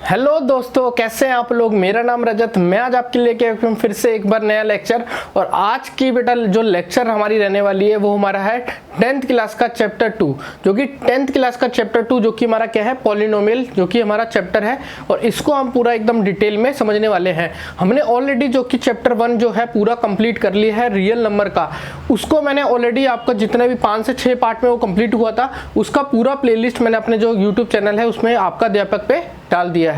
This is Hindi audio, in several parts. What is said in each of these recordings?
हेलो दोस्तों, कैसे हैं आप लोग। मेरा नाम रजत, मैं आज आपके लिए लेके आया हूं फिर से एक बार नया लेक्चर। और आज की बेटा जो लेक्चर हमारी रहने वाली है वो हमारा है 10th क्लास का चैप्टर 2, जो कि 10th क्लास का चैप्टर 2 जो कि हमारा क्या है, पॉलिनोमियल, जो कि हमारा चैप्टर है। और इसको हम पूरा एकदम डिटेल में समझने वाले हैं। हमने ऑलरेडी जो कि चैप्टर 1 जो है पूरा कंप्लीट कर लिया है रियल नंबर का। उसको मैंने ऑलरेडी आपका जितने भी 5 से 6 पार्ट में वो कंप्लीट हुआ था, उसका पूरा प्लेलिस्ट मैंने अपने जो यूट्यूब चैनल है उसमें आपका अध्यापक पे डाल दिया है।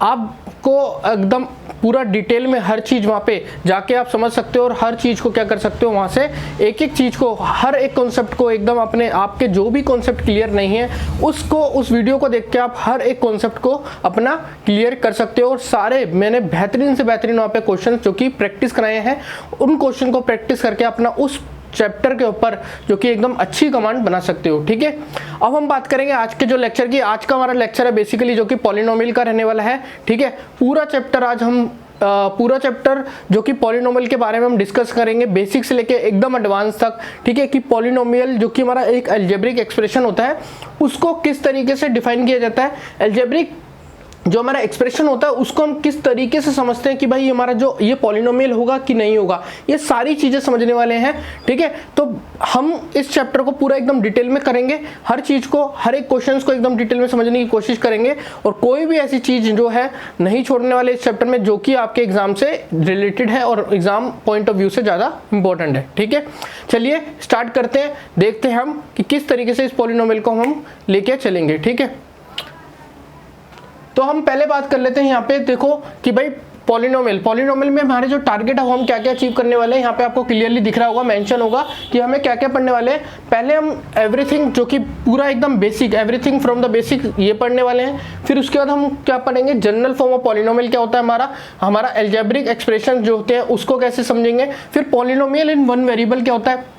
आपको एकदम पूरा डिटेल में हर चीज़ वहाँ पे जाके आप समझ सकते हो और हर चीज़ को क्या कर सकते हो, वहाँ से एक एक चीज़ को, हर एक कॉन्सेप्ट को एकदम अपने आपके जो भी कॉन्सेप्ट क्लियर नहीं है उसको, उस वीडियो को देख के आप हर एक कॉन्सेप्ट को अपना क्लियर कर सकते हो। और सारे मैंने बेहतरीन से बेहतरीन वहाँ पे क्वेश्चन जो कि प्रैक्टिस कराए हैं, उन क्वेश्चन को प्रैक्टिस करके अपना उस चैप्टर के ऊपर जो कि एकदम अच्छी कमांड बना सकते हो। ठीक है, अब हम बात करेंगे आज के जो लेक्चर की। आज का हमारा लेक्चर है बेसिकली जो कि पॉलिनोमियल का रहने वाला है। ठीक है, पूरा चैप्टर आज हम पूरा चैप्टर जो कि पॉलिनोमियल के बारे में हम डिस्कस करेंगे, बेसिक से लेके एकदम एडवांस तक। ठीक है, कि पॉलिनोमियल जो कि हमारा एक अलजेब्रिक एक्सप्रेशन होता है उसको किस तरीके से डिफाइन किया जाता है, अलजेब्रिक जो हमारा एक्सप्रेशन होता है उसको हम किस तरीके से समझते हैं कि भाई हमारा जो ये पॉलिनोमियल होगा कि नहीं होगा, ये सारी चीजें समझने वाले हैं। ठीक है, तो हम इस चैप्टर को पूरा एकदम डिटेल में करेंगे, हर चीज को, हर एक क्वेश्चंस को एकदम डिटेल में समझने की कोशिश करेंगे। और कोई भी ऐसी चीज जो है नहीं छोड़ने वाले इस चैप्टर में, जो कि आपके एग्जाम से रिलेटेड है और एग्जाम पॉइंट ऑफ व्यू से ज्यादा इंपॉर्टेंट है। ठीक है, चलिए स्टार्ट करते हैं, देखते हैं हम कि किस तरीके से इस पॉलिनोमियल को हम लेके चलेंगे। ठीक है, तो हम पहले बात कर लेते हैं यहाँ पे। देखो कि भाई पॉलिनोमियल में हमारे जो टारगेट है वो हम क्या क्या अचीव करने वाले हैं, यहाँ पे आपको क्लियरली दिख रहा होगा, मेंशन होगा कि हमें क्या क्या पढ़ने वाले हैं। पहले हम एवरीथिंग जो कि पूरा एकदम basic, everything from the basic ये पढ़ने वाले हैं। फिर उसके बाद हम क्या पढ़ेंगे, जनरल फॉर्म ऑफ पॉलिनोमियल क्या होता है, हमारा अलजेब्रिक एक्सप्रेशन जो होते हैं उसको कैसे समझेंगे। फिर पॉलिनोमियल इन वन वेरिएबल क्या होता है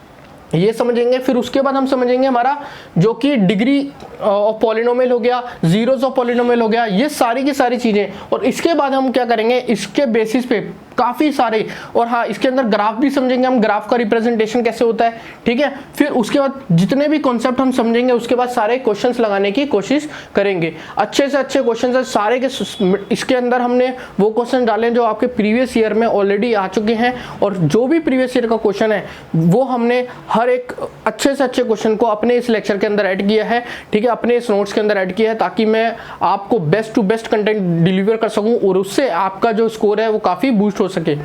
ये समझेंगे। फिर उसके बाद हम समझेंगे हमारा जो कि डिग्री ऑफ पॉलिनोमियल हो गया, जीरोस ऑफ पॉलिनोमियल हो गया, ये सारी की सारी चीजें। और इसके बाद हम क्या करेंगे, इसके बेसिस पे काफी सारे, और हाँ इसके अंदर ग्राफ भी समझेंगे हम, ग्राफ का रिप्रेजेंटेशन कैसे होता है। ठीक है, फिर उसके बाद जितने भी कॉन्सेप्ट हम समझेंगे उसके बाद सारे क्वेश्चंस लगाने की कोशिश करेंगे। अच्छे से अच्छे क्वेश्चंस है सारे के। इसके अंदर हमने वो क्वेश्चन डाले जो आपके प्रीवियस ईयर में ऑलरेडी आ चुके हैं, और जो भी प्रीवियस ईयर का क्वेश्चन है वो हमने हर एक अच्छे से अच्छे क्वेश्चन को अपने इस लेक्चर के अंदर ऐड किया है। ठीक है, अपने इस नोट्स के अंदर ऐड किया है ताकि मैं आपको best to best content deliver कर सकूं और उससे आपका जो स्कोर है वो काफी बूस्ट हो सके।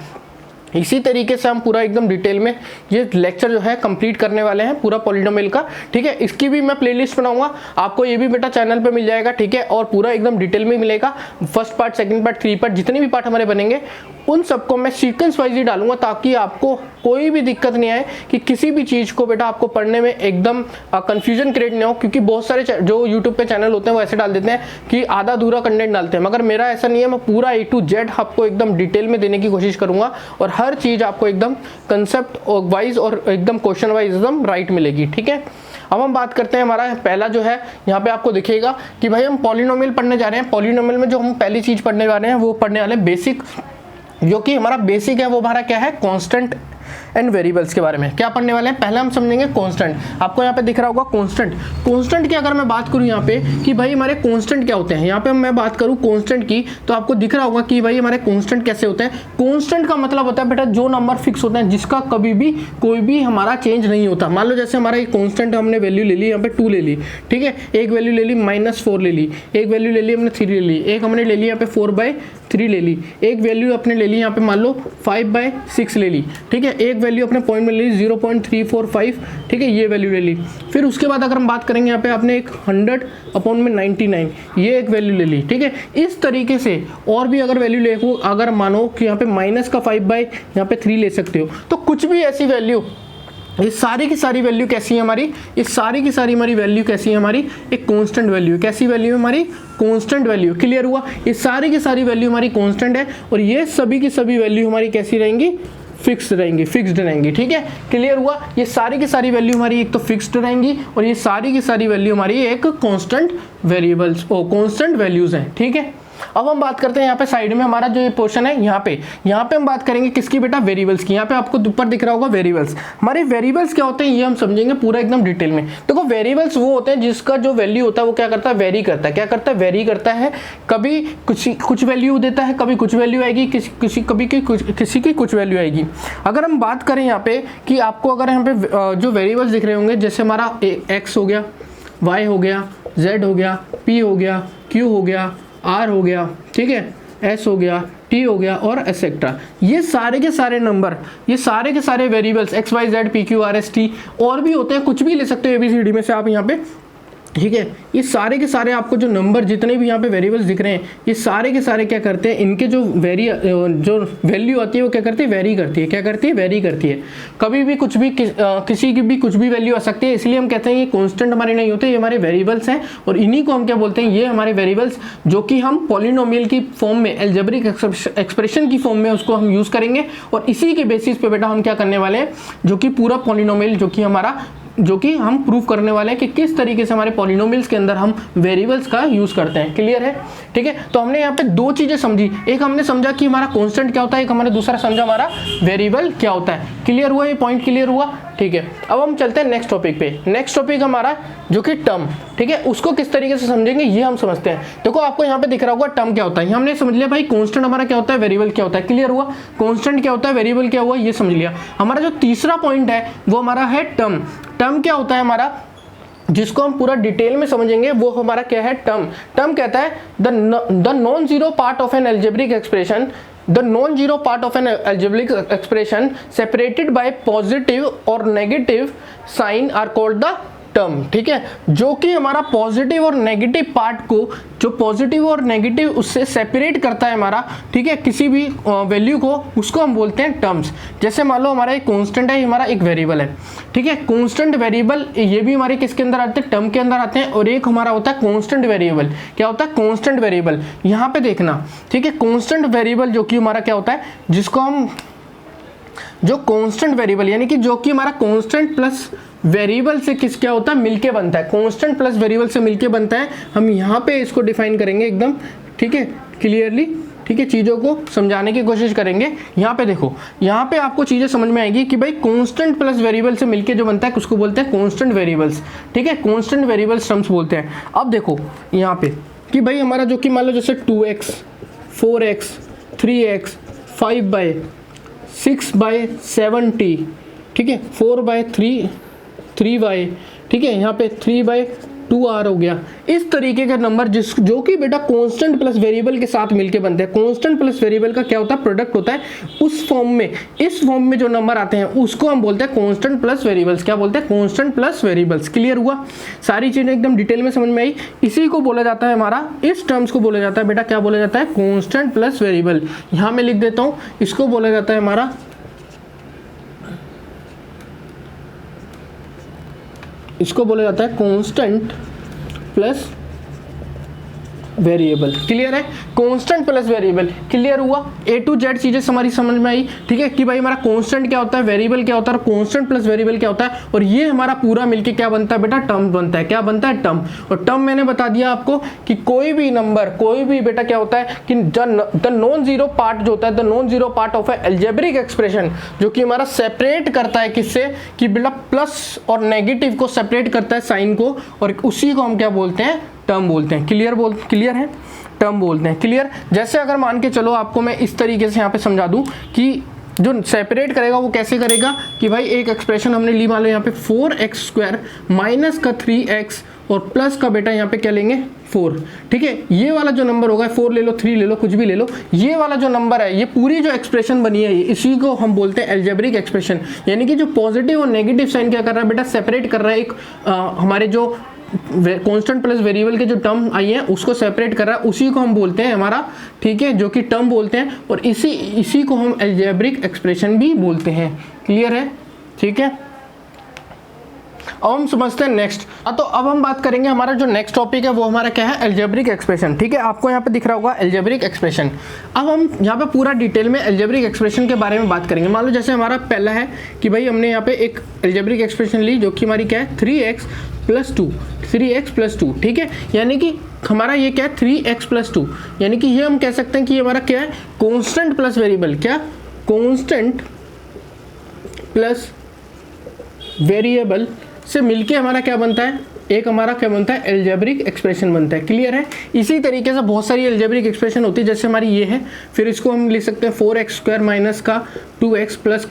इसी तरीके से हम पूरा एकदम डिटेल में ये लेक्चर जो है कंप्लीट करने वाले हैं, पूरा पॉलिनोमियल का। ठीक है, इसकी भी मैं प्लेलिस्ट बनाऊंगा, आपको ये भी बेटा चैनल पे मिल जाएगा। ठीक है, और पूरा एकदम डिटेल में मिलेगा, first part, second part, 3 part, जितने भी पार्ट हमारे बनेंगे उन सबको मैं सीक्वेंस वाइज ही डालूंगा ताकि आपको कोई भी दिक्कत नहीं आए कि किसी भी चीज को बेटा आपको पढ़ने में एकदम कंफ्यूजन क्रिएट नहीं हो। क्योंकि बहुत सारे जो यूट्यूब पे चैनल होते हैं वो ऐसे डाल देते हैं कि आधा अधूरा कंटेंट डालते हैं, मगर मेरा ऐसा नहीं है। मैं पूरा A to Z आपको एकदम डिटेल में देने की कोशिश करूंगा और हर चीज आपको एकदम कंसेप्ट वाइज और एकदम क्वेश्चन वाइज एकदम राइट मिलेगी। ठीक है, अब हम बात करते हैं हमारा पहला जो है, यहाँ पे आपको दिखेगा कि भाई हम पॉलिनोमियल पढ़ने जा रहे हैं। पॉलिनोमियल में जो हम पहली चीज पढ़ने वाले हैं वो पढ़ने वाले बेसिक, जो कि हमारा बेसिक है वो हमारा क्या है, कांस्टेंट एंड वेरिएबल्स के बारे में क्या पढ़ने वाले हैं। पहले हम समझेंगे कांस्टेंट। आपको यहाँ पे दिख रहा होगा कांस्टेंट की अगर मैं बात करूँ यहाँ पे कि भाई हमारे कांस्टेंट क्या होते हैं, यहाँ पे मैं बात करूँ कांस्टेंट की तो आपको दिख रहा होगा कि भाई हमारे कांस्टेंट कैसे होते हैं। कांस्टेंट का मतलब होता है बेटा जो नंबर फिक्स होता है जिसका कभी भी कोई भी हमारा चेंज नहीं होता। मान लो जैसे हमारा एक कांस्टेंट हमने वैल्यू ले ली, यहाँ पे 2 ले ली। ठीक है, एक वैल्यू ले ली -4 ले ली, एक वैल्यू ले ली हमने 3 ले ली, एक हमने ले ली यहाँ पे 4/3 ले ली, एक वैल्यू अपने ले ली यहाँ पे मान लो 5/6 ले ली। ठीक है, एक वैल्यू अपने पॉइंट में ले ली 0.345। ठीक है, ये वैल्यू ले ली। फिर उसके बाद अगर हम बात करेंगे यहाँ पे आपने एक 100/99 ये एक वैल्यू ले ली। ठीक है, इस तरीके से और भी अगर वैल्यू ले, अगर मानो कि यहाँ पे -5/3 ले सकते हो, तो कुछ भी ऐसी वैल्यू, ये सारी की सारी वैल्यू कैसी है हमारी, ये सारी की सारी हमारी वैल्यू कैसी है हमारी, एक कांस्टेंट वैल्यू। कैसी वैल्यू है हमारी, कांस्टेंट वैल्यू। क्लियर हुआ, ये सारी की सारी वैल्यू हमारी कांस्टेंट है और ये सभी की सभी वैल्यू हमारी कैसी रहेंगी, फिक्स्ड रहेंगी। ठीक है, क्लियर हुआ, ये सारी की सारी वैल्यू हमारी एक तो फिक्स्ड रहेंगी और ये सारी की सारी वैल्यू हमारी एक कांस्टेंट वेरिएबल्स कांस्टेंट वैल्यूज हैं। ठीक है, अब हम बात करते हैं यहाँ पे साइड में हमारा जो ये पोर्शन है, यहाँ पे हम बात करेंगे किसकी बेटा, वेरिएबल्स की। यहाँ पे आपको ऊपर दिख रहा होगा वेरिएबल्स। हमारे वेरिएबल्स क्या होते हैं ये हम समझेंगे पूरा एकदम डिटेल में। देखो वेरिएबल्स वो होते हैं जिसका जो वैल्यू होता है वो क्या करता है, वेरी करता है। क्या करता है, वेरी करता है। कभी कुछ वैल्यू देता है, कभी कुछ वैल्यू आएगी, किसी की कुछ वैल्यू आएगी। अगर हम बात करें यहाँ पे कि आपको अगर यहाँ पे जो वेरिएबल्स दिख रहे होंगे, जैसे हमारा एक्स हो गया, वाई हो गया, जेड हो गया, पी हो गया, क्यू हो गया, आर हो गया, ठीक है, एस हो गया, टी हो गया और एसेट्रा। ये सारे के सारे नंबर, ये सारे के सारे variables x y z p q r s t और भी होते हैं, कुछ भी ले सकते हो ABCD में से आप यहाँ पे, ठीक है। ये सारे के सारे आपको जो नंबर जितने भी यहाँ पे वेरिएबल्स दिख रहे हैं, ये सारे के सारे क्या करते हैं, इनके जो वैल्यू आती है वो क्या करती है, वेरी करती है। क्या करती है, वेरी करती है। कभी भी कुछ भी किसी की भी कुछ भी वैल्यू आ सकती है, इसलिए हम कहते हैं ये कांस्टेंट हमारे नहीं होते, ये हमारे वेरिएबल्स हैं। और इन्हीं को हम क्या बोलते हैं, ये हमारे वेरिएबल्स, जो कि हम पॉलिनोमियल की फॉर्म में, अलजेब्रिक एक्सप्रेशन की फॉर्म में उसको हम यूज़ करेंगे। और इसी के बेसिस पे बेटा हम क्या करने वाले हैं, जो कि पूरा पॉलिनोमियल जो कि हम प्रूव करने वाले हैं कि किस तरीके से हमारे पॉलिनोमियल्स के अंदर हम वेरिएबल्स का यूज़ करते हैं। क्लियर है, ठीक है। तो हमने यहाँ पे दो चीज़ें समझी, एक हमने समझा कि हमारा कांस्टेंट क्या होता है, एक हमने दूसरा समझा हमारा वेरिएबल क्या होता है। क्लियर हुआ, ये पॉइंट क्लियर हुआ, ठीक है। अब हम चलते हैं नेक्स्ट टॉपिक पे। नेक्स्ट टॉपिक हमारा जो कि टर्म, ठीक है, उसको किस तरीके से समझेंगे ये हम समझते हैं। देखो आपको यहाँ पे दिख रहा होगा टर्म क्या होता है, हमने समझ लिया भाई कांस्टेंट हमारा क्या होता है, वेरिएबल क्या होता है। क्लियर हुआ, कांस्टेंट क्या होता है, वेरिएबल क्या हुआ, ये समझ लिया। हमारा जो तीसरा पॉइंट है वो हमारा है टर्म। टर्म क्या होता है हमारा, जिसको हम पूरा डिटेल में समझेंगे, वो हमारा क्या है, टर्म। टर्म कहता है the non zero part of N algebraic expression, the non-zero part of an algebraic expression separated by positive or negative sign are called the term, ठीक है। जो कि हमारा पॉजिटिव और नेगेटिव पार्ट को, जो पॉजिटिव और नेगेटिव उससे सेपरेट करता है हमारा, ठीक है, किसी भी वैल्यू को, उसको हम बोलते हैं टर्म्स। जैसे मान लो हमारा एक कांस्टेंट है, हमारा एक वेरिएबल है, ठीक है। कांस्टेंट वेरिएबल ये भी हमारे किसके अंदर आते हैं, टर्म के अंदर आते हैं। और एक हमारा होता है कांस्टेंट वेरिएबल। क्या होता है, कांस्टेंट वेरिएबल। यहाँ पे देखना, ठीक है, कांस्टेंट वेरिएबल जो कि हमारा क्या होता है, जिसको हम जो कांस्टेंट वेरिएबल यानी कि जो कि हमारा कांस्टेंट प्लस वेरिएबल से किस क्या होता है, मिलके बनता है। कांस्टेंट प्लस वेरिएबल से मिलके बनता है। हम यहाँ पे इसको डिफाइन करेंगे एकदम, ठीक है, क्लियरली, ठीक है, चीज़ों को समझाने की कोशिश करेंगे। यहाँ पे देखो, यहाँ पे आपको चीज़ें समझ में आएगी कि भाई कांस्टेंट प्लस वेरिएबल से मिलके जो बनता है उसको बोलते हैं कांस्टेंट वेरिएबल्स, ठीक है, कांस्टेंट वेरिएबल्स टर्म्स बोलते हैं। अब देखो यहाँ पे कि भाई हमारा जो कि मान लो जैसे 2x 4x 3x 5/6/7t, ठीक है, 4/3 ठीक है, यहाँ पे 3/2r हो गया। इस तरीके का नंबर जो कि बेटा कांस्टेंट प्लस वेरिएबल के साथ मिलके बनते हैं। कांस्टेंट प्लस वेरिएबल का क्या होता है, प्रोडक्ट होता है। उस फॉर्म में, इस फॉर्म में जो नंबर आते हैं उसको हम बोलते हैं कांस्टेंट प्लस वेरिएबल्स। क्या बोलते हैं, कांस्टेंट प्लस वेरिएबल्स। क्लियर हुआ, सारी चीजें एकदम डिटेल में समझ में आई। इसी को बोला जाता है हमारा, इस टर्म्स को बोला जाता है बेटा, क्या बोला जाता है, कांस्टेंट प्लस वेरिएबल। यहाँ मैं लिख देता हूँ, इसको बोला जाता है हमारा, इसको बोला जाता है कांस्टेंट प्लस वेरिएबल। क्लियर है, कांस्टेंट प्लस वेरिएबल। क्लियर हुआ, A to Z चीजें हमारी समझ में आई, ठीक है, कि भाई हमारा कांस्टेंट क्या होता है, वेरिएबल क्या होता है, और कांस्टेंट प्लस वेरिएबल क्या होता है। और ये हमारा पूरा मिलके क्या बनता है बेटा, टर्म बनता है। क्या बनता है, टर्म। और टर्म मैंने बता दिया आपको कि कोई भी नंबर, कोई भी बेटा क्या होता है कि द नॉन जीरो पार्ट जो होता है, the non zero part of algebraic expression, जो कि हमारा सेपरेट करता है किससे, कि बेटा प्लस और नेगेटिव को सेपरेट करता है साइन को, और उसी को हम क्या बोलते हैं, टर्म बोलते हैं। क्लियर है, टर्म बोलते हैं। क्लियर, जैसे अगर मान के चलो आपको मैं इस तरीके से यहाँ पे समझा दूं कि जो सेपरेट करेगा वो कैसे करेगा, कि भाई एक एक्सप्रेशन हमने ली, मान लो यहाँ पे 4x² माइनस का 3x और प्लस का बेटा यहाँ पे क्या लेंगे, 4, ठीक है। ये वाला जो नंबर होगा, 4 ले लो, 3 ले लो, कुछ भी ले लो, ये वाला जो नंबर है, ये पूरी जो एक्सप्रेशन बनी है, इसी को हम बोलते हैं अलजेब्रिक एक्सप्रेशन। यानी कि जो पॉजिटिव और नेगेटिव साइन क्या कर रहा है बेटा, सेपरेट कर रहा है। एक हमारे जो कांस्टेंट प्लस वेरिएबल के जो टर्म आई है उसको सेपरेट कर रहा है, उसी को हम बोलते हैं हमारा, ठीक है, जो कि टर्म बोलते हैं। और इसी को हम अलजेब्रिक एक्सप्रेशन भी बोलते हैं। क्लियर है, ठीक है। अब हम समझते हैं नेक्स्ट। तो अब हम बात करेंगे, हमारा जो नेक्स्ट टॉपिक है वो हमारा क्या है, अलजेब्रिक एक्सप्रेशन। ठीक है, आपको यहाँ पे दिख रहा होगा अलजेब्रिक एक्सप्रेशन। अब हम यहाँ पे पूरा डिटेल में अलजेब्रिक एक्सप्रेशन के बारे में बात करेंगे। मान लो जैसे हमारा पहला है कि भाई हमने यहाँ पे एक अलजेब्रिक एक्सप्रेशन ली, जो कि हमारी क्या है, 3x + 2, 3x + 2, ठीक है। यानी कि हमारा ये क्या है 3x प्लस 2, यानी कि ये हम कह सकते हैं कि ये हमारा क्या है कांस्टेंट प्लस वेरिएबल, क्या कांस्टेंट प्लस वेरिएबल से मिलके हमारा क्या बनता है, एक हमारा क्या बनता है एल्जेब्रिक एक्सप्रेशन बनता है। क्लियर है। इसी तरीके से बहुत सारी एल्जेब्रिक एक्सप्रेशन होती है, जैसे हमारी ये है, फिर इसको हम लिख सकते हैं 4x² माइनस का 2x प्लस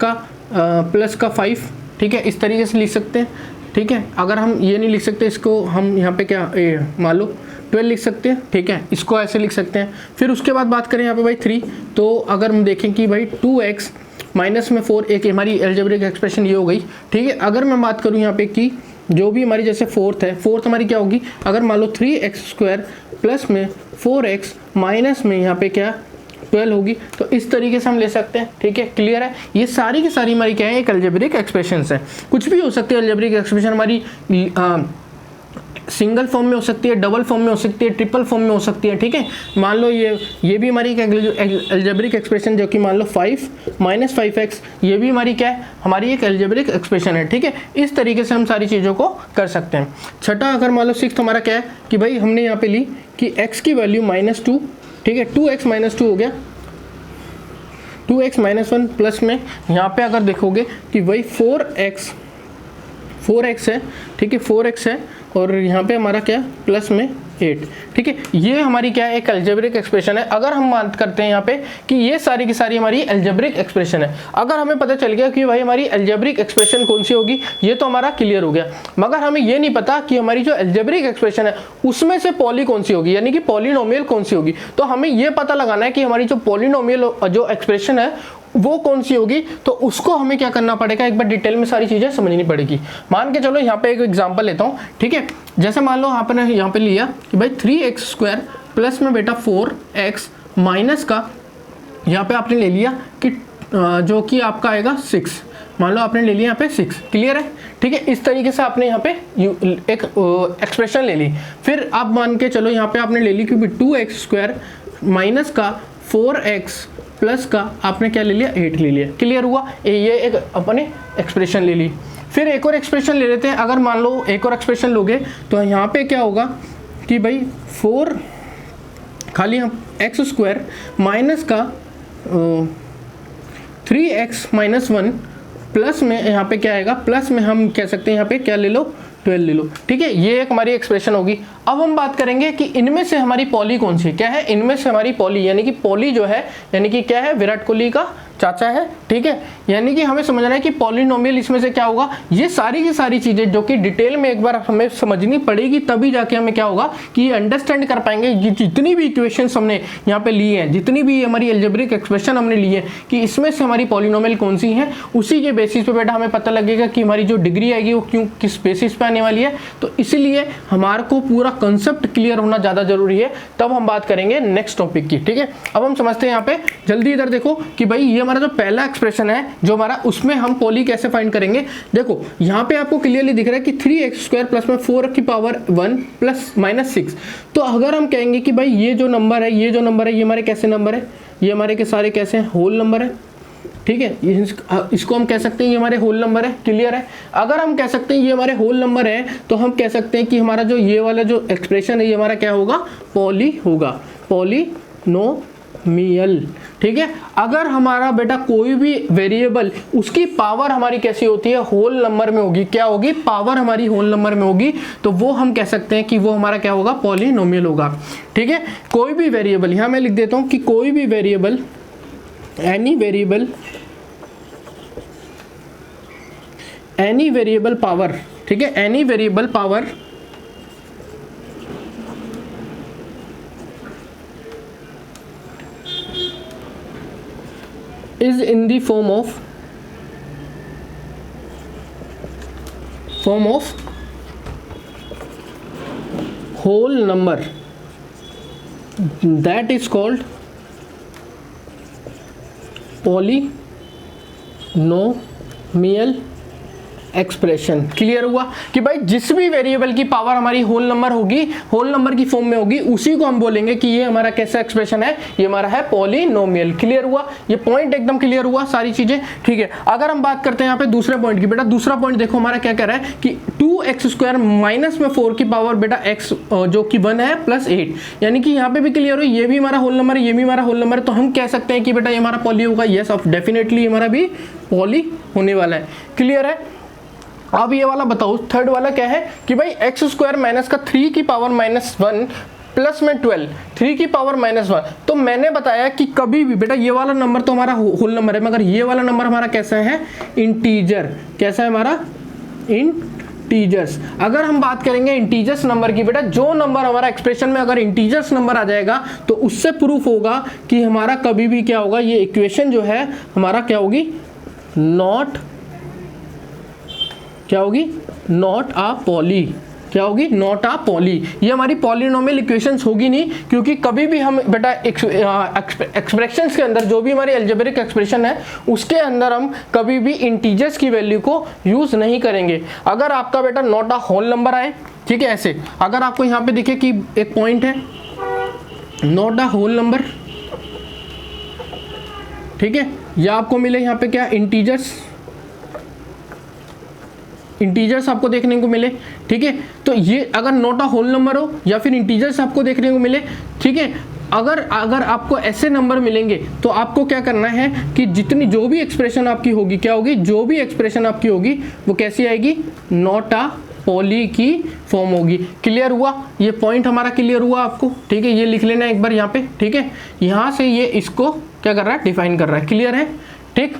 का 5, ठीक है, इस तरीके से लिख सकते हैं। ठीक है, अगर हम ये नहीं लिख सकते इसको हम यहाँ पे क्या मान लो 12 लिख सकते हैं। ठीक है, इसको ऐसे लिख सकते हैं। फिर उसके बाद बात करें यहाँ पे भाई 3, तो अगर हम देखें कि भाई 2x माइनस में 4, एक हमारी एल्जेब्रिक एक्सप्रेशन ये हो गई। ठीक है, अगर मैं बात करूँ यहाँ पे कि जो भी हमारी जैसे फोर्थ है, फोर्थ हमारी क्या होगी, अगर मान लो 3x² प्लस में 4x माइनस में यहाँ पे क्या 12 होगी, तो इस तरीके से हम ले सकते हैं। ठीक है, क्लियर है। ये सारी की सारी हमारी क्या है एक एल्जेब्रिक एक्सप्रेशंस है। कुछ भी हो सकती है एल्जेब्रिक एक्सप्रेशन हमारी, सिंगल फॉर्म में हो सकती है, डबल फॉर्म में हो सकती है, ट्रिपल फॉर्म में हो सकती है। ठीक है, मान लो ये भी हमारी एल्जेब्रिक एक्सप्रेशन जो कि मान लो 5 माइनस 5x, ये भी हमारी क्या है, हमारी एक एल्जेब्रिक एक्सप्रेशन है। ठीक है, इस तरीके से हम सारी चीज़ों को कर सकते हैं। छठा, अगर मान लो 6 हमारा क्या है कि भाई हमने यहाँ पे ली कि x की वैल्यू -2, ठीक है, 2x माइनस 2 हो गया, 2x माइनस 1 प्लस में यहाँ पे अगर देखोगे कि भाई 4x है, ठीक है, 4x है, और यहाँ पे हमारा क्या प्लस में 8। ठीक है, ये हमारी क्या है एक एल्जेब्रिक एक्सप्रेशन है। अगर हम बात करते हैं यहाँ पे कि ये सारी की सारी हमारी एल्जेब्रिक एक्सप्रेशन है, अगर हमें पता चल गया कि भाई हमारी एल्जेब्रिक एक्सप्रेशन कौन सी होगी, ये तो हमारा क्लियर हो गया। मगर हमें ये नहीं पता कि हमारी जो एल्जेब्रिक एक्सप्रेशन है उसमें से पॉली कौन सी होगी, यानी कि पॉलिनोमियल कौन सी होगी। तो हमें ये पता लगाना है कि हमारी जो पॉलिनोमियल जो एक्सप्रेशन है वो कौन सी होगी, तो उसको हमें क्या करना पड़ेगा, एक बार डिटेल में सारी चीज़ें समझनी पड़ेगी। मान के चलो यहाँ पे एक एग्जांपल लेता हूँ। ठीक है, जैसे मान लो यहाँ पे लिया कि भाई 3x² प्लस में बेटा 4x माइनस का, यहाँ पे आपने ले लिया कि जो कि आपका आएगा 6, मान लो आपने ले लिया यहाँ पे 6। क्लियर है। ठीक है, इस तरीके से आपने यहाँ पे एक एक्सप्रेशन ले ली। फिर आप मान के चलो यहाँ पे आपने ले ली कि 2x² माइनस का 4x प्लस का आपने क्या ले लिया 8 ले लिया। क्लियर हुआ, ये एक अपने एक्सप्रेशन ले ली। फिर एक और एक्सप्रेशन ले लेते हैं। अगर मान लो एक और एक्सप्रेशन लोगे तो यहाँ पे क्या होगा कि भाई 4 खाली हम x² माइनस का 3x माइनस 1 प्लस में यहाँ पे क्या आएगा, प्लस में हम कह सकते हैं यहाँ पे क्या ले लो 12 ले लो। ठीक है, ये एक हमारी एक्सप्रेशन होगी। अब हम बात करेंगे कि इनमें से हमारी पॉली कौन सी है। क्या है, इनमें से हमारी पॉली, यानी कि पॉली जो है यानी कि क्या है विराट कोहली का चाचा है। ठीक है, यानी कि हमें समझना है कि पॉलिनोमियल इसमें से क्या होगा। ये सारी की सारी चीजें जो कि डिटेल में एक बार हमें समझनी पड़ेगी, तभी जाके हमें क्या होगा कि अंडरस्टैंड कर पाएंगे ये जितनी भी इक्वेशंस हमने यहाँ पे ली हैं, जितनी भी हमारी एल्जेब्रिक एक्सप्रेशन हमने ली है, कि इसमें से हमारी पॉलिनोमियल कौन सी है। उसी के बेसिस पे बेटा हमें पता लगेगा कि हमारी जो डिग्री आएगी वो क्यों किस बेसिस पे आने वाली है। तो इसीलिए हमारे को पूरा कंसेप्ट क्लियर होना ज्यादा जरूरी है, तब हम बात करेंगे नेक्स्ट टॉपिक की। ठीक है, अब हम समझते हैं यहाँ पे जल्दी इधर देखो कि भाई ये हमारा जो पहला एक्सप्रेशन है जो हमारा, उसमें हम पॉली कैसे फाइंड करेंगे। देखो यहाँ पे आपको क्लियरली दिख रहा है कि 3x² प्लस में 4 की पावर 1 प्लस माइनस 6। तो अगर हम कहेंगे कि भाई ये जो नंबर है ये हमारे कैसे नंबर है, ये हमारे के सारे कैसे हैं, होल नंबर है। ठीक है, इसको हम कह सकते हैं ये हमारे होल नंबर है। क्लियर है। अगर हम कह सकते हैं ये हमारे होल नंबर है, तो हम कह सकते हैं कि हमारा जो ये वाला जो एक्सप्रेशन है ये हमारा क्या होगा, पॉली होगा, पॉलिनोमियल। ठीक है, अगर हमारा बेटा कोई भी वेरिएबल उसकी पावर हमारी कैसी होती है, होल नंबर में होगी। क्या होगी, पावर हमारी होल नंबर में होगी, तो वो हम कह सकते हैं कि वो हमारा क्या होगा, पॉलिनोमियल होगा। ठीक है, कोई भी वेरिएबल, यहाँ मैं लिख देता हूँ कि कोई भी वेरिएबल, any variable power, ठीक है, any variable power is in the form of whole number, that is called polynomial expression. Clear हुआ कि भाई जिस भी वेरिएबल की पावर हमारी होल नंबर होगी, होल नंबर की फॉर्म में होगी, उसी को हम बोलेंगे कि ये हमारा कैसा एक्सप्रेशन है, ये हमारा है पॉलिनोमियल। क्लियर हुआ, ये पॉइंट एकदम क्लियर हुआ, सारी चीजें ठीक है। अगर हम बात करते हैं यहाँ पे दूसरे पॉइंट की, बेटा दूसरा पॉइंट देखो हमारा क्या कह रहा है कि 2x² माइनस में 4 की पावर बेटा x जो कि 1 है प्लस 8, यानी कि यहाँ पे भी क्लियर हो, ये भी हमारा होल नंबर है, ये भी हमारा होल नंबर है, तो हम कह सकते हैं कि बेटा ये हमारा पॉली होगा। यस ऑफ डेफिनेटली हमारा भी पॉली होने वाला है। क्लियर है। अब ये वाला बताओ, थर्ड वाला क्या है कि भाई x² माइनस का 3 की पावर -1 प्लस में 12, 3 की पावर -1। तो मैंने बताया कि कभी भी बेटा ये वाला नंबर तो हमारा होल नंबर है, मगर ये वाला नंबर हमारा कैसा है, इंटीजर। कैसा है हमारा, इंटीजर्स। अगर हम बात करेंगे इंटीजर्स नंबर की, बेटा जो नंबर हमारा एक्सप्रेशन में अगर इंटीजर्स नंबर आ जाएगा तो उससे प्रूफ होगा कि हमारा कभी भी क्या होगा, ये इक्वेशन जो है हमारा क्या होगी, नॉट अ पॉली। क्या होगी, नॉट अ पॉली। ये हमारी पॉलिनोमियल इक्वेशंस होगी नहीं, क्योंकि कभी भी हम बेटा एक्सप्रेशंस के अंदर जो भी हमारी अलजेब्रिक एक्सप्रेशन है उसके अंदर हम कभी भी इंटीजर्स की वैल्यू को यूज नहीं करेंगे। अगर आपका बेटा नॉट अ होल नंबर आए, ठीक है, ऐसे अगर आपको यहाँ पे दिखे कि एक पॉइंट है नॉट अ होल नंबर, ठीक है, या आपको मिले यहाँ पे क्या, इंटीजर्स आपको देखने को मिले, ठीक है, तो ये अगर नॉट अ होल नंबर हो या फिर इंटीजर्स आपको देखने को मिले, ठीक है, अगर आपको ऐसे नंबर मिलेंगे तो आपको क्या करना है कि जितनी जो भी एक्सप्रेशन आपकी होगी, क्या होगी, जो भी एक्सप्रेशन आपकी होगी वो कैसी आएगी, नॉट अ पॉली की फॉर्म होगी। क्लियर हुआ, ये पॉइंट हमारा क्लियर हुआ आपको, ठीक है, ये लिख लेना एक बार यहाँ पे, ठीक है, यहाँ से ये इसको क्या कर रहा है, डिफाइन कर रहा है। क्लियर है, ठीक।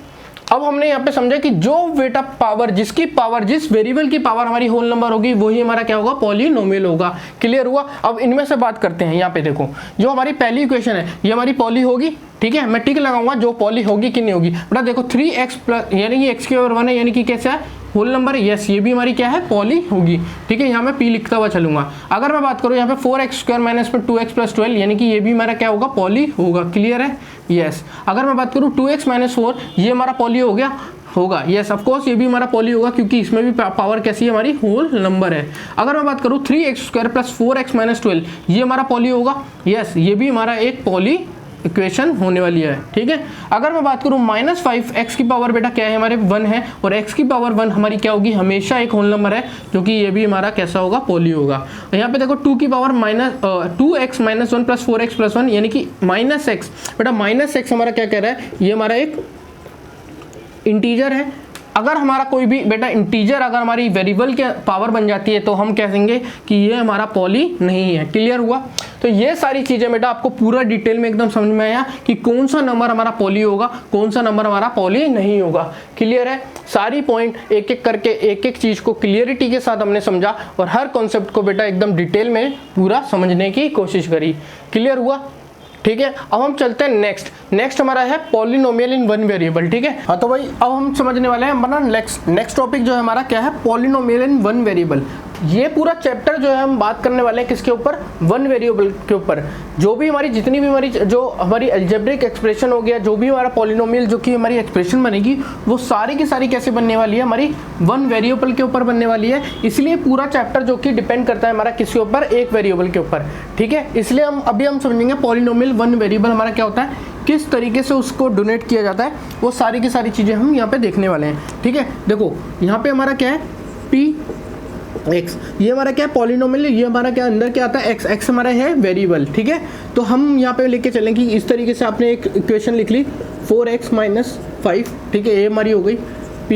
अब हमने यहाँ पे समझा कि जो बेटा पावर, जिसकी पावर, जिस वेरिएबल की पावर हमारी होल नंबर होगी वही हमारा क्या होगा, पॉलिनोमियल होगा। क्लियर हुआ। अब इनमें से बात करते हैं। यहाँ पे देखो जो हमारी पहली इक्वेशन है ये हमारी पॉली होगी, ठीक है, मैं टिक लगाऊंगा जो पॉली होगी कि नहीं होगी। बेटा देखो 3x प्लस यानी कि x की पावर 1 है, यानी कि कैसा है, होल नंबर है। यस, ये भी हमारी क्या है, पॉली होगी, ठीक है, यहाँ मैं p लिखता हुआ चलूंगा। अगर मैं बात करूँ यहाँ पे 4x² माइनस में 2x प्लस 12, यानी कि ये भी हमारा क्या होगा, पॉली होगा। क्लियर है, यस। अगर मैं बात करूँ 2x माइनस 4, ये हमारा पॉली हो गया, होगा। यस ऑफ कोर्स ये भी हमारा पॉली होगा, क्योंकि इसमें भी पावर कैसी है, हमारी होल नंबर है। अगर मैं बात करूँ 3x² प्लस 4x माइनस 12, ये हमारा पॉली होगा। यस, ये भी हमारा एक पॉली इक्वेशन होने वाली है, ठीक है। अगर मैं बात करूं -5, x की पावर बेटा क्या है, हमारे 1 है, और x की पावर 1 हमारी क्या होगी, हमेशा एक होल नंबर है, जो कि ये भी हमारा कैसा होगा, पॉली होगा। यहाँ पे देखो 2 की power 2x minus 1 plus 4x plus 1, यानी कि -x। बेटा -x हमारा क्या कह रहा है, ये हमारा एक इंटीजर है। अगर हमारा कोई भी बेटा इंटीजर अगर हमारी वेरिएबल के पावर बन जाती है तो हम कहेंगे कि ये हमारा पॉली नहीं है। क्लियर हुआ। तो ये सारी चीजें बेटा आपको पूरा डिटेल में एकदम समझ में आया कि कौन सा नंबर हमारा पॉली होगा, कौन सा नंबर हमारा पॉली नहीं होगा। क्लियर है। सारी पॉइंट एक एक करके एक एक चीज को क्लियरिटी के साथ हमने समझा और हर कॉन्सेप्ट को बेटा एकदम डिटेल में पूरा समझने की कोशिश करी। क्लियर हुआ, ठीक है। अब हम चलते हैं नेक्स्ट हमारा है पॉलिनोमियल इन वन वेरिएबल। ठीक है, हाँ तो भाई अब हम समझने वाले हैं हमारा नेक्स्ट टॉपिक जो है हमारा क्या है, पॉलिनोमियल इन वन वेरिएबल। ये पूरा चैप्टर जो है हम बात करने वाले हैं किसके ऊपर, वन वेरिएबल के ऊपर। जो भी हमारी जितनी भी हमारी अलजेब्रिक एक्सप्रेशन हो गया, जो भी हमारा पॉलिनोमियल जो कि हमारी एक्सप्रेशन बनेगी वो सारी की सारी कैसे बनने वाली है, हमारी वन वेरिएबल के ऊपर बनने वाली है। इसलिए पूरा चैप्टर जो कि डिपेंड करता है हमारा किसके ऊपर, एक वेरिएबल के ऊपर। ठीक है, इसलिए हम समझेंगे पॉलिनोमियल वन वेरिएबल हमारा क्या होता है, किस तरीके से उसको डोनेट किया जाता है, वो सारी की सारी चीज़ें हम यहाँ पे देखने वाले हैं। ठीक है, देखो यहाँ पे हमारा क्या है, पी एक्स, ये हमारा क्या है पॉलिनोमियल, ये हमारा क्या अंदर क्या आता है, एक्स। एक्स हमारा है वेरिएबल। ठीक है, तो हम यहाँ पे लेके चलें कि इस तरीके से आपने एक इक्वेशन लिख ली 4x माइनस 5। ठीक है, ये हमारी हो गई p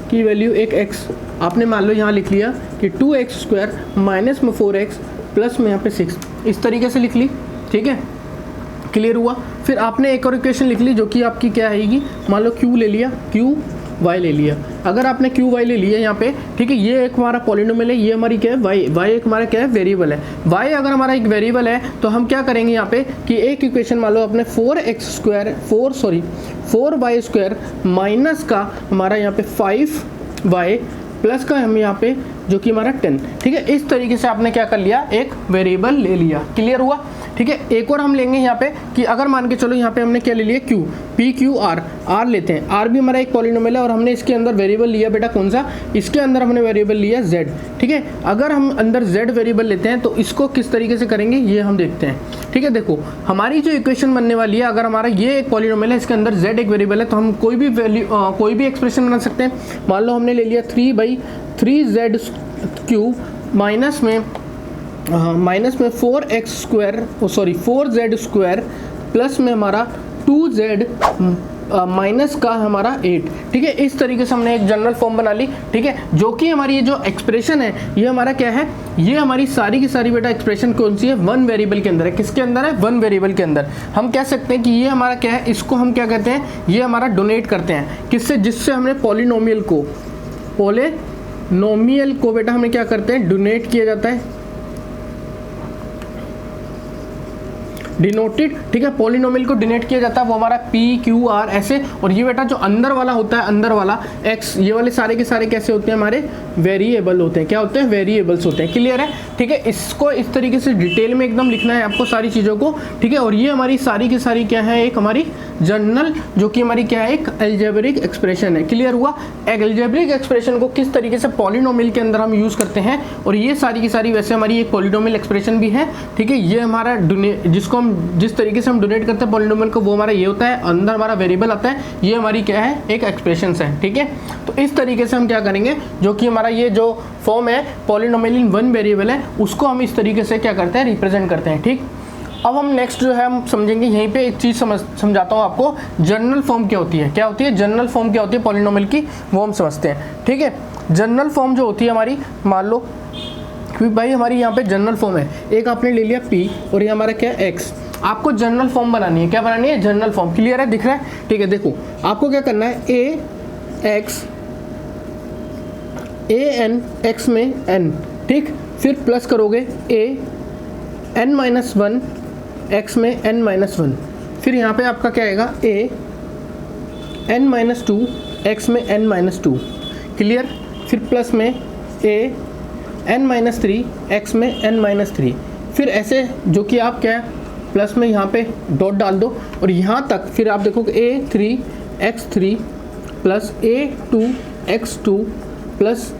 की वैल्यू एक x। आपने मान लो यहाँ लिख लिया कि 2x² माइनस में 4x प्लस में यहाँ पे 6, इस तरीके से लिख ली। ठीक है, क्लियर हुआ। फिर आपने एक और इक्वेशन लिख ली जो कि आपकी क्या आएगी, मान लो q ले लिया, y ले लिया। अगर आपने y ले लिया यहाँ पे, ठीक है, ये एक हमारा पॉलिनोमियल है, ये हमारी क्या है y एक हमारा क्या है वेरिएबल है। y अगर हमारा एक वेरिएबल है तो हम क्या करेंगे यहाँ पे कि एक इक्वेशन मान लो अपने 4y² माइनस का हमारा यहाँ पे 5y प्लस का हम यहाँ पे जो कि हमारा 10। ठीक है, इस तरीके से आपने क्या कर लिया, एक वेरिएबल ले लिया। क्लियर हुआ। ठीक ठीक है। एक और हम लेंगे यहाँ पे कि अगर मान के चलो यहाँ पे हमने क्या ले लिया Q, P Q R, R लेते हैं, R भी हमारा एक पॉलिनोमियल है और हमने इसके अंदर वेरिएबल लिया बेटा कौन सा, इसके अंदर हमने वेरिएबल लिया Z, ठीक है। अगर हम अंदर Z वेरिएबल लेते हैं तो इसको किस तरीके से करेंगे ये हम देखते हैं, ठीक है। देखो हमारी जो इक्वेशन बनने वाली है, अगर हमारा ये एक पॉलिनोमियल है, इसके अंदर Z एक वेरिएबल है, तो हम कोई भी वैल्यू कोई भी एक्सप्रेशन बना सकते हैं। मान लो हमने ले लिया 3/3z³ माइनस में 4z² प्लस में हमारा 2z माइनस का हमारा 8, ठीक है। इस तरीके से हमने एक जनरल फॉर्म बना ली, ठीक है। जो कि हमारी ये जो एक्सप्रेशन है ये हमारा क्या है, ये हमारी सारी की सारी बेटा एक्सप्रेशन कौन सी है, वन वेरिएबल के अंदर है। किसके अंदर है, वन वेरिएबल के अंदर। हम कह सकते हैं कि ये हमारा क्या है, इसको हम क्या कहते हैं, ये हमारा डोनेट करते हैं किससे, जिससे हमने पॉलिनोमियल को बेटा हमें क्या करते हैं, डोनेट किया जाता है, डिनोटेड, ठीक है। पॉलिनोमियल को डिनोट किया जाता है, वो हमारा P Q R ऐसे। और ये बेटा जो अंदर वाला होता है, अंदर वाला X, ये वाले सारे के सारे कैसे होते हैं, हमारे वेरिएबल होते हैं। क्या होते हैं, वेरिएबल्स होते हैं। क्लियर है, ठीक है। इसको इस तरीके से डिटेल में एकदम लिखना है आपको सारी चीज़ों को, ठीक है। और ये हमारी सारी की सारी क्या है, एक हमारी जनरल, जो कि हमारी क्या है, एक अलजेब्रिक एक्सप्रेशन है। क्लियर हुआ। एक अलजेब्रिक एक्सप्रेशन को किस तरीके से पॉलिनोमियल के अंदर हम यूज़ करते हैं, और ये सारी की सारी वैसे हमारी एक पॉलिनोमियल एक्सप्रेशन भी है, ठीक है। ये हमारा जिसको हम जिस तरीके से हम डोनेट करते हैं पॉलिनोमियल को, वो हमारा ये होता है, अंदर हमारा वेरिएबल आता है, ये हमारी क्या है, एक एक्सप्रेशंस है, ठीक है। तो इस तरीके से हम क्या करेंगे, जो कि हमारा ये जो फॉर्म है पॉलिनोमियल इन वन वेरिएबल है, उसको हम इस तरीके से क्या करते हैं, रिप्रेजेंट करते हैं, ठीक। अब हम नेक्स्ट जो है हम समझेंगे, यहीं पे एक चीज़ समझाता हूँ आपको, जनरल फॉर्म क्या होती है। क्या होती है जनरल फॉर्म, क्या होती है पॉलिनोमियल की, वो हम समझते हैं, ठीक है। जनरल फॉर्म जो होती है हमारी, मान लो कि भाई हमारी यहाँ पे जनरल फॉर्म है, एक आपने ले लिया P और ये हमारा क्या है X, आपको जनरल फॉर्म बनानी है। क्या बनानी है, जनरल फॉर्म। क्लियर है, दिख रहा है, ठीक है। देखो आपको क्या करना है, an x में n, ठीक, फिर प्लस करोगे an-1 x में n-1, फिर यहाँ पे आपका क्या आएगा, an-2 x में n-2, क्लियर। फिर प्लस में an-3 x में n-3, फिर ऐसे, जो कि आप क्या है, प्लस में यहाँ पे डॉट डाल दो और यहाँ तक, फिर आप देखोगे a3x3 plus a2x2 plus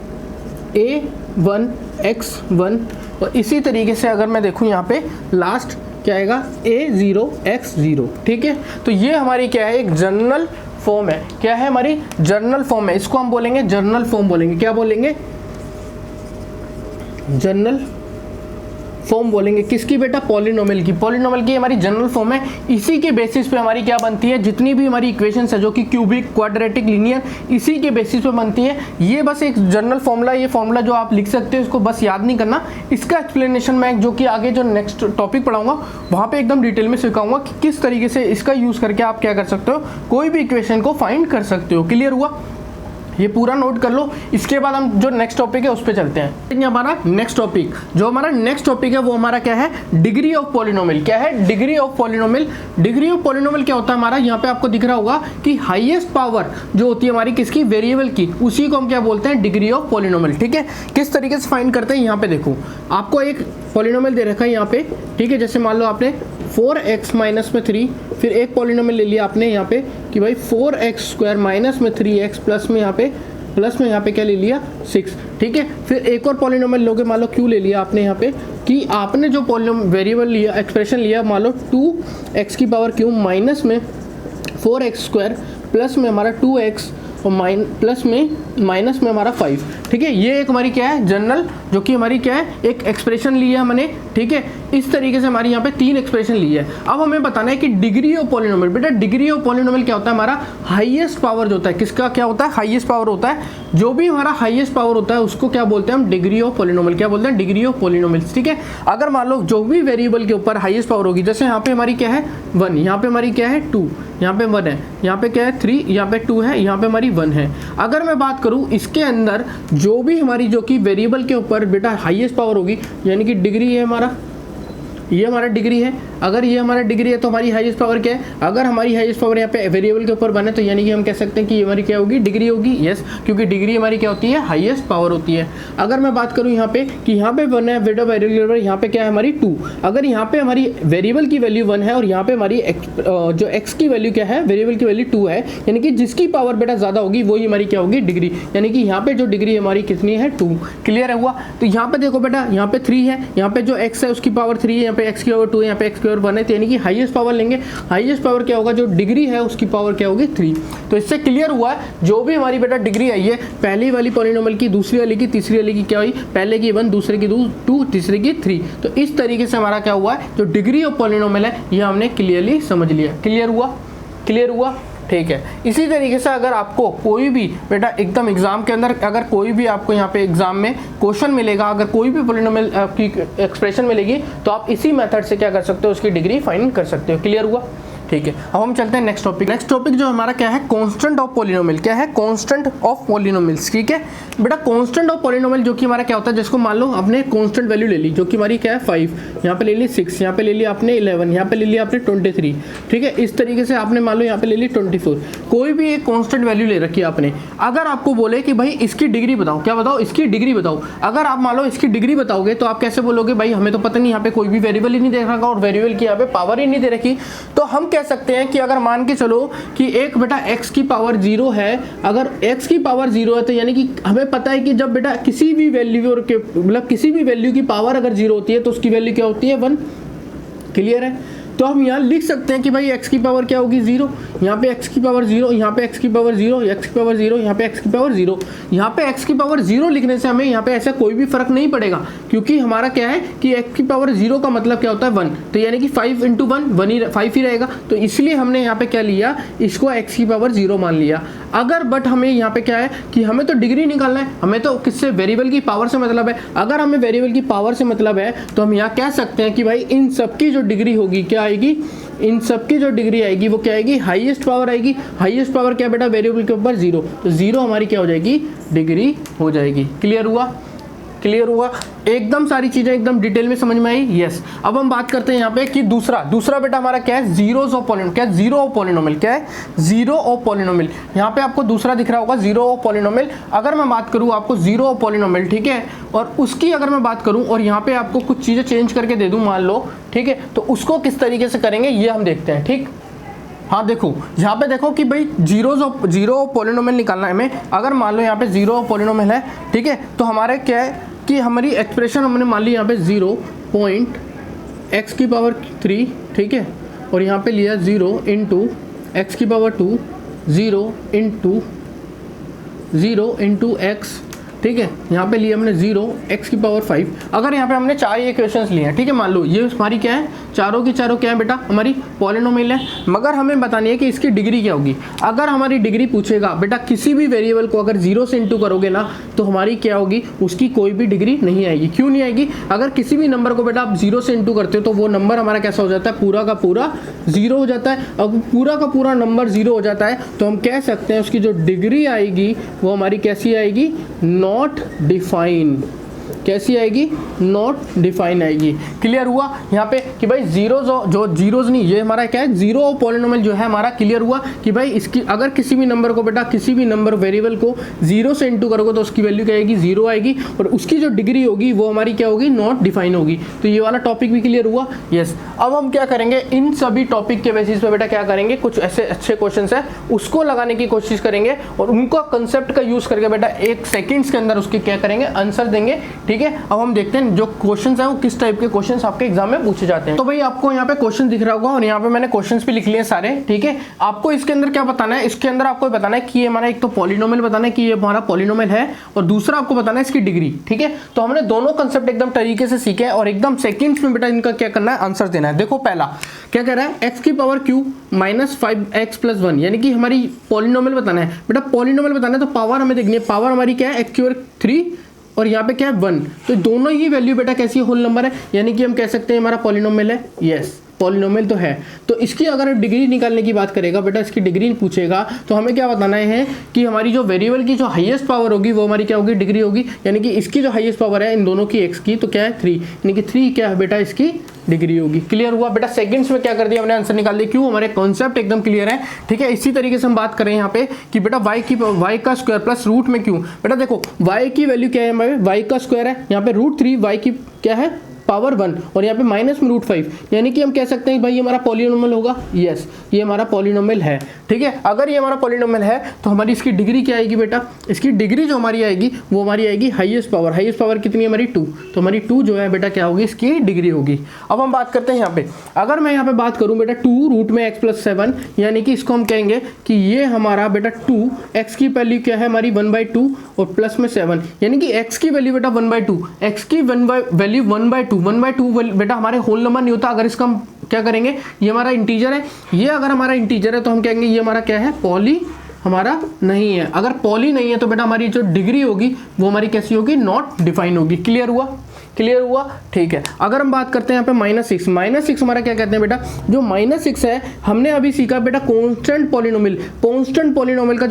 a1x1, और इसी तरीके से अगर मैं देखूँ यहाँ पे लास्ट क्या आएगा, a0x0, ठीक है। तो ये हमारी क्या है, एक जनरल फॉर्म है। क्या है, हमारी जनरल फॉर्म है, इसको हम बोलेंगे जनरल फॉर्म बोलेंगे। क्या बोलेंगे, जनरल फॉर्म बोलेंगे। किसकी बेटा, पॉलिनोमियल की। पॉलिनोमियल की हमारी जनरल फॉर्म है। इसी के बेसिस पे हमारी क्या बनती है, जितनी भी हमारी इक्वेशंस है, जो कि क्यूबिक, क्वाड्रेटिक, लीनियर, इसी के बेसिस पे बनती है। ये बस एक जनरल फॉर्मूला, ये फॉर्मूला जो आप लिख सकते हो, इसको बस याद नहीं करना। इसका एक्सप्लेनेशन मैं जो कि आगे जो नेक्स्ट टॉपिक पढ़ाऊंगा वहाँ पे एकदम डिटेल में सिखाऊंगा कि किस तरीके से इसका यूज़ करके आप क्या कर सकते हो, कोई भी इक्वेशन को फाइंड कर सकते हो। क्लियर हुआ, ये पूरा नोट कर लो। इसके बाद हम जो नेक्स्ट टॉपिक है उस पर चलते हैं। हमारा नेक्स्ट टॉपिक, जो हमारा नेक्स्ट टॉपिक है वो हमारा क्या है, डिग्री ऑफ पॉलिनोमियल। क्या है, degree of polynomial. Degree of polynomial क्या होता है हमारा, यहाँ पे आपको दिख रहा होगा कि हाईएस्ट पावर जो होती है हमारी किसकी, वेरिएबल की, उसी को हम क्या बोलते हैं, डिग्री ऑफ पॉलिनोमियल, ठीक है। किस तरीके से फाइंड करते हैं, यहाँ पे देखो आपको एक पॉलिनोमियल दे रखा है यहाँ पे, ठीक है। जैसे मान लो आपने 4x माइनस में 3, फिर एक पॉलिनोमियल ले लिया आपने यहाँ पे कि भाई 4x² माइनस में 3x प्लस में यहाँ पे क्या ले लिया, 6, ठीक है। फिर एक और पॉलिनोमियल लोगे, मान लो q ले लिया आपने यहाँ पे, कि आपने जो वेरिएबल लिया, एक्सप्रेशन लिया, मान लो 2x³ माइनस में 4x² प्लस में हमारा 2x और प्लस में माइनस में हमारा 5, ठीक है। ये एक हमारी क्या है, जनरल, जो कि हमारी क्या है, एक एक्सप्रेशन ली है हमने, ठीक है। इस तरीके से हमारी यहाँ पे 3 एक्सप्रेशन ली है। अब हमें बताना है कि डिग्री ऑफ पॉलिनोमियल। बेटा डिग्री ऑफ पॉलिनोमियल क्या होता है, हमारा हाईएस्ट पावर जो होता है, किसका क्या होता है, हाईएस्ट पावर होता है। जो भी हमारा हाईएस्ट पावर होता है उसको क्या बोलते हैं हम, डिग्री ऑफ पॉलिनोमियल। क्या बोलते हैं, डिग्री ऑफ पॉलिनोमियल्स, ठीक है। अगर मान लो जो भी वेरिएबल के ऊपर हाईएस्ट पावर होगी, जैसे यहाँ पे हमारी क्या है 1, यहाँ पे हमारी क्या है 2, यहाँ पे 1 है, यहाँ पे क्या है 3, यहाँ पे 2 है, यहाँ पे हमारी 1 है। अगर मैं बात करूँ इसके अंदर जो भी हमारी जो कि वेरिएबल के ऊपर बेटा हाईएस्ट पावर होगी, यानी कि डिग्री है हमारा, ये हमारा डिग्री है। अगर ये हमारा डिग्री है तो हमारी हाईएस्ट पावर क्या है, अगर हमारी हाईएस्ट पावर यहाँ पे वेरिएबल के ऊपर बने तो यानी कि हम कह सकते हैं कि ये हमारी क्या होगी, डिग्री होगी। यस, क्योंकि डिग्री हमारी क्या होती है, हाईएस्ट पावर होती है। अगर मैं बात करूँ यहाँ पे कि यहाँ पे 1 है बेटा वेरिएबल, यहाँ पे क्या है हमारी 2, अगर यहाँ पे हमारी वेरिएबल की वैल्यू 1 है और यहाँ पे हमारी जो x की वैल्यू क्या है, वेरिएबल की वैल्यू 2 है, यानी कि जिसकी पावर बेटा ज़्यादा होगी वही हमारी क्या होगी, डिग्री। यानी कि यहाँ पे जो डिग्री हमारी कितनी है, 2। क्लियर है हुआ। तो यहाँ पे देखो बेटा, यहाँ पे 3 है, यहाँ पे जो x है उसकी पावर 3 है, यहाँ पे x की पावर 2 है, यहाँ पे x की पावर 1 है, तो यानी कि हाईएस्ट पावर लेंगे। हाईएस्ट पावर क्या होगा, जो डिग्री है उसकी पावर क्या होगी, 3। तो इससे क्लियर हुआ जो भी हमारी बेटा डिग्री आई है, पहली वाली पॉलिनोमियल की, दूसरी वाली की, तीसरी वाली की क्या हुई, पहले की 1, दूसरे की 2, तीसरे की 3। तो इस तरीके से हमारा क्या हुआ है, जो डिग्री ऑफ पॉलिनोमियल है ये हमने क्लियरली समझ लिया। क्लियर हुआ, क्लियर हुआ, ठीक है। इसी तरीके से अगर आपको कोई भी बेटा एकदम एग्जाम के अंदर अगर कोई भी आपको यहाँ पे एग्जाम में क्वेश्चन मिलेगा, अगर कोई भी पॉलिनोमियल की एक्सप्रेशन मिलेगी तो आप इसी मेथड से क्या कर सकते हो, उसकी डिग्री फाइंड कर सकते हो। क्लियर हुआ, ठीक है। अब हम चलते हैं नेक्स्ट टॉपिक। नेक्स्ट टॉपिक जो हमारा क्या है, कांस्टेंट ऑफ पॉलिनोमियल। क्या है, कांस्टेंट ऑफ पॉलिनोमियल्स। ठीक है बेटा, कांस्टेंट ऑफ पॉलिनोमियल जो कि हमारा क्या होता है, जिसको मान लो आपने कांस्टेंट वैल्यू ले ली, जो कि हमारी क्या है 5, यहाँ पे ले ली 6, यहाँ पे ले ली आपने 11, यहाँ पे ले लिया आपने 23। ठीक है, इस तरीके से आपने मान लो यहाँ पे ले ली 24। कोई भी एक कांस्टेंट वैल्यू ले रखी है आपने। अगर आपको बोले कि भाई इसकी डिग्री बताओ, क्या बताओ, इसकी डिग्री बताओ। अगर आप मान लो इसकी डिग्री बताओगे तो आप कैसे बोलोगे, भाई हमें तो पता नहीं, यहाँ पे कोई भी वेरिएबल ही नहीं दे रखा और वेरिएबल की यहाँ पे पावर ही नहीं दे रखी। तो हम कह सकते हैं कि अगर मान के चलो कि एक बेटा x की पावर 0 है, अगर x की पावर 0 है तो यानी कि हमें पता है कि जब बेटा किसी भी वैल्यू के मतलब किसी भी वैल्यू की पावर अगर 0 होती है तो उसकी वैल्यू क्या होती है, 1। क्लियर है। तो हम यहाँ लिख सकते हैं कि भाई x की पावर क्या होगी, 0, यहाँ पे x की पावर 0, यहाँ पे x की पावर 0, x की पावर 0, यहाँ पे x की पावर 0। यहाँ पे x की पावर 0 लिखने से हमें यहाँ पे ऐसा कोई भी फर्क नहीं पड़ेगा, क्योंकि हमारा क्या है कि x की पावर 0 का मतलब क्या होता है 1, तो यानी कि 5 × 1 5 ही रहेगा। तो इसलिए हमने यहाँ पे क्या लिया, इसको x की पावर 0 मान लिया। अगर बट हमें यहाँ पे क्या है कि हमें तो डिग्री निकालना है, हमें तो किससे, वेरिएबल की पावर से मतलब है। अगर हमें वेरिएबल की पावर से मतलब है तो हम यहाँ कह सकते हैं कि भाई इन सब की जो डिग्री होगी क्या आएगी, इन सब की जो डिग्री आएगी वो क्या आएगी, हाईएस्ट पावर आएगी। हाईएस्ट पावर क्या बेटा, वेरिएबल के ऊपर 0, तो 0 हमारी क्या हो जाएगी, डिग्री हो जाएगी। क्लियर हुआ, क्लियर हुआ, एकदम सारी चीजें एकदम डिटेल में समझ में आई। यस। अब हम बात करते हैं यहाँ पे कि दूसरा बेटा हमारा क्या है, जीरोस ऑफ पॉलिनोमियल। क्या है, जीरो ऑफ पॉलिनोमियल। क्या है, जीरो ऑफ पॉलिनोमियल। यहाँ पे आपको दूसरा दिख रहा होगा, जीरो ऑफ पॉलिनोमियल। अगर मैं बात करूँ आपको जीरो ऑफ पॉलिनोमियल, ठीक है, और उसकी अगर मैं बात करूँ और यहाँ पे आपको कुछ चीजें चेंज करके दे दूँ मान लो, ठीक है, तो उसको किस तरीके से करेंगे ये हम देखते हैं। ठीक, हाँ देखो यहाँ पे देखो कि भाई जीरो ऑफ पॉलिनोमियल निकालना है हमें। अगर मान लो यहाँ पे जीरो ऑफ पॉलिनोमियल है, ठीक है, तो हमारे क्या है कि हमारी एक्सप्रेशन हमने मान ली यहाँ पे 0.x की पावर 3, ठीक है, और यहाँ पे लिया 0 × x की पावर 2, 0 × x, ठीक है, यहाँ पे लिया हमने 0 x की पावर 5। अगर यहाँ पे हमने 4 इक्वेशंस लिए हैं, ठीक है, मान लो ये हमारी क्या है, चारों की चारों क्या है बेटा, हमारी पॉलिनोमियल है, मगर हमें बतानी है कि इसकी डिग्री क्या होगी। अगर हमारी डिग्री पूछेगा बेटा किसी भी वेरिएबल को अगर 0 से इंटू करोगे ना तो हमारी क्या होगी, उसकी कोई भी डिग्री नहीं आएगी। क्यों नहीं आएगी, अगर किसी भी नंबर को बेटा आप 0 से इंटू करते हो तो वो नंबर हमारा कैसा हो जाता है, पूरा का पूरा 0 हो जाता है। अब पूरा का पूरा नंबर 0 हो जाता है तो हम कह सकते हैं उसकी जो डिग्री आएगी वो हमारी कैसी आएगी, नॉट डिफाइन। कैसी आएगी, नॉट डिफाइन आएगी। क्लियर हुआ यहाँ पे कि भाई जीरोज, जो जीरोज नहीं, ये हमारा क्या है, जीरो ऑफ पॉलिनोमियल जो है हमारा। क्लियर हुआ कि भाई इसकी अगर किसी भी नंबर को बेटा किसी भी नंबर वेरिएबल को 0 से इंटू करोगे तो उसकी वैल्यू क्या आएगी, 0 आएगी, और उसकी जो डिग्री होगी वो हमारी क्या होगी, नॉट डिफाइन होगी। तो ये वाला टॉपिक भी क्लियर हुआ। यस। अब हम क्या करेंगे, इन सभी टॉपिक के बेसिस पे बेटा क्या करेंगे, कुछ ऐसे अच्छे क्वेश्चन है उसको लगाने की कोशिश करेंगे और उनका कंसेप्ट का यूज करके बेटा 1 सेकेंड्स के अंदर उसके क्या करेंगे, आंसर देंगे। ठीक है, अब हम देखते हैं जो क्वेश्चंस हैं वो किस टाइप के क्वेश्चंस आपके एग्जाम में पूछे जाते हैं। तो भाई आपको यहाँ पे क्वेश्चन दिख रहा होगा और यहाँ पे मैंने क्वेश्चंस भी लिख लिए सारे। ठीक है, आपको इसके अंदर क्या बताना है, इसके अंदर आपको बताना है कि ये हमारा एक तो पॉलिनोमियल बताना है कि ये हमारा पॉलिनोमियल है, और दूसरा आपको बताना है इसकी डिग्री। ठीक है, तो हमने दोनों कंसेप्ट एकदम तरीके से सीखे और एकदम सेकेंड्स में बेटा इनका क्या करना है, आंसर देना है। देखो पहला क्या कह रहा है, x की power Q minus 5x plus 1, यानी कि हमारी पॉलिनोमियल बताना है। बेटा पॉलिनोमियल बताना है तो पावर हमें देखनी है, पावर हमारी क्या है, x की पावर 3 और यहाँ पे क्या है 1, तो दोनों ही वैल्यू बेटा कैसी है, होल नंबर है, यानी कि हम कह सकते हैं हमारा पॉलिनोमियल है। यस, पॉलिनोमियल तो है। तो इसकी अगर डिग्री निकालने की बात करेगा बेटा, इसकी डिग्री पूछेगा तो हमें क्या बताना है कि हमारी जो वेरिएबल की जो हाईएस्ट पावर होगी वो हमारी क्या होगी, डिग्री होगी। यानी कि इसकी जो हाईएस्ट पावर है इन दोनों की x की, तो क्या है 3, यानी कि 3 क्या है बेटा, इसकी डिग्री होगी। क्लियर हुआ बेटा? सेकंड्स में क्या कर दिया हमने, आंसर निकाल दिया। क्यों? हमारे कॉन्सेप्ट एकदम क्लियर है। ठीक है, इसी तरीके से हम बात करें यहाँ पे कि बेटा y का स्क्वायर प्लस रूट में क्यों। बेटा देखो y की वैल्यू क्या है, हमारे y का स्क्वायर है, यहाँ पे √3, y की क्या है पावर 1 और यहाँ पे माइनस में √5, यानी कि हम कह सकते हैं भाई ये हमारा पॉलिनोमियल होगा। यस, ये हमारा पॉलिनोमियल है। ठीक है, अगर ये हमारा पॉलिनोमियल है तो हमारी इसकी डिग्री क्या आएगी बेटा, इसकी डिग्री जो हमारी आएगी वो हमारी आएगी हाईएस्ट पावर। हाईएस्ट पावर कितनी है हमारी 2, तो हमारी 2 जो है बेटा क्या होगी, इसकी डिग्री होगी। अब हम बात करते हैं यहाँ पे, अगर मैं यहाँ पे बात करूँ बेटा 2 रूट में x + 7, यानी कि इसको हम कहेंगे कि ये हमारा बेटा 2, x की वैल्यू क्या है हमारी 1/2 और प्लस में 7, यानी कि x की वैल्यू बेटा 1/2, x की वैल्यू 1/2 बेटा हमारे होल नंबर नहीं होता। अगर इसका हम क्या करेंगे, ये हमारा इंटीजर है, ये अगर हमारा इंटीजर है तो हम कहेंगे ये हमारा क्या है, पॉली हमारा नहीं है। अगर पॉली नहीं है तो बेटा हमारी जो डिग्री होगी वो हमारी कैसी होगी, नॉट डिफाइन होगी। क्लियर हुआ? क्लियर हुआ? ठीक है, अगर हम बात करते हैं यहाँ पे -6 हमारा क्या कहते हैं बेटा, जो -6 है हमने अभी सीखा बेटा कांस्टेंट पॉलिनोमियल का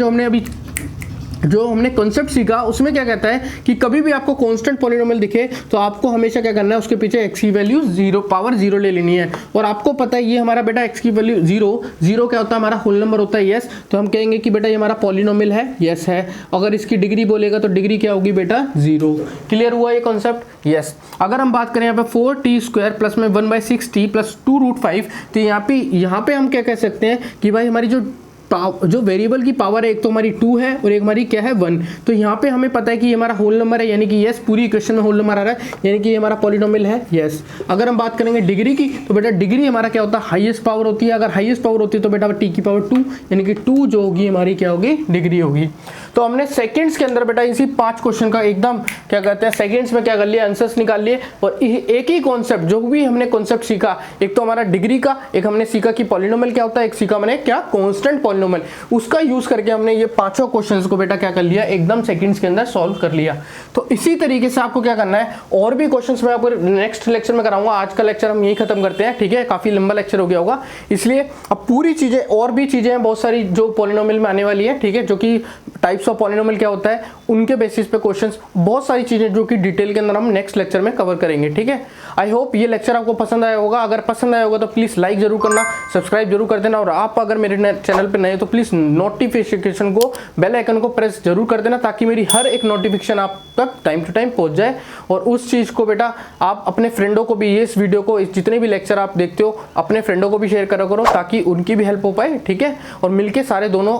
जो हमने कॉन्सेप्ट सीखा उसमें क्या कहता है कि कभी भी आपको कांस्टेंट पॉलिनोमियल दिखे तो आपको हमेशा क्या करना है, उसके पीछे x की वैल्यू 0 ले लेनी है। और आपको पता है ये हमारा बेटा x की वैल्यू 0 क्या होता है, हमारा होल नंबर होता है। यस, तो हम कहेंगे कि बेटा ये हमारा पॉलिनोमियल है। यस है। अगर इसकी डिग्री बोलेगा तो डिग्री क्या होगी बेटा, 0। क्लियर हुआ ये कॉन्सेप्ट? यस। अगर हम बात करें यहाँ पे 4t² प्लस में 1/6t प्लस 2√5, तो यहाँ पे हम क्या कह सकते हैं कि भाई हमारी जो वेरिएबल की पावर है, एक तो हमारी 2 है और एक हमारी क्या है 1। तो यहाँ पे हमें पता है कि ये हमारा होल नंबर है, यानी कि यस, पूरी इक्वेशन में होल नंबर आ रहा है, यानी कि ये हमारा पॉलिनोमियल है। यस। अगर हम बात करेंगे डिग्री की तो बेटा डिग्री हमारा क्या होता है, हाईएस्ट पावर होती है। अगर हाईएस्ट पावर होती है तो बेटा t की पावर 2, यानी कि 2 जो होगी हमारी क्या होगी, डिग्री होगी। तो हमने सेकंड्स के अंदर बेटा इसी 5 क्वेश्चन का एकदम क्या कहते हैं, सेकंड्स में क्या कर लिया, आंसर्स निकाल लिए। और एक ही कॉन्सेप्ट, जो भी हमने कॉन्सेप्ट सीखा, एक तो हमारा डिग्री का, एक हमने सीखा कि पॉलिनोमियल क्या होता है, एक सीखा मैंने क्या, कांस्टेंट पॉलिनोमियल, उसका यूज करके हमने ये 5 क्वेश्चंस को बेटा क्या कर लिया, एकदम सेकंड्स के अंदर सॉल्व कर लिया। तो इसी तरीके से आपको क्या करना है, और भी क्वेश्चंस मैं आपको नेक्स्ट लेक्चर में कराऊंगा। आज का लेक्चर हम यही खत्म करते हैं। ठीक है, काफी लंबा लेक्चर हो गया होगा, इसलिए अब पूरी चीजें और भी चीजें हैं बहुत सारी जो पॉलिनोमियल में आने वाली है। ठीक है, जो कि टाइप्स ऑफ पॉलिनोमियल क्या होता है, उनके बेसिस पे क्वेश्चंस, बहुत सारी चीजें जो कि डिटेल के अंदर हम नेक्स्ट लेक्चर में कवर करेंगे। ठीक है, आई होप ये लेक्चर आपको पसंद आया होगा। अगर पसंद आया होगा तो प्लीज लाइक जरूर करना, सब्सक्राइब जरूर कर देना, और आप अगर मेरे चैनल पे नए तो प्लीज नोटिफिकेशन को, बेल आइकन को प्रेस जरूर कर देना, ताकि मेरी हर एक नोटिफिकेशन आप तक टाइम टू टाइम पहुंच जाए। और उस चीज को बेटा आप अपने फ्रेंडों को भी, ये इस वीडियो को, जितने भी लेक्चर आप देखते हो, अपने फ्रेंडों को भी शेयर करा करो, ताकि उनकी भी हेल्प हो पाए। ठीक है, और मिलके सारे दोनों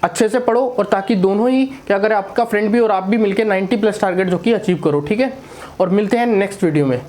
अच्छे से पढ़ो, और ताकि दोनों ही क्या करें, आपका फ्रेंड भी और आप भी मिलके 90+ टारगेट जो कि अचीव करो। ठीक है, और मिलते हैं नेक्स्ट वीडियो में।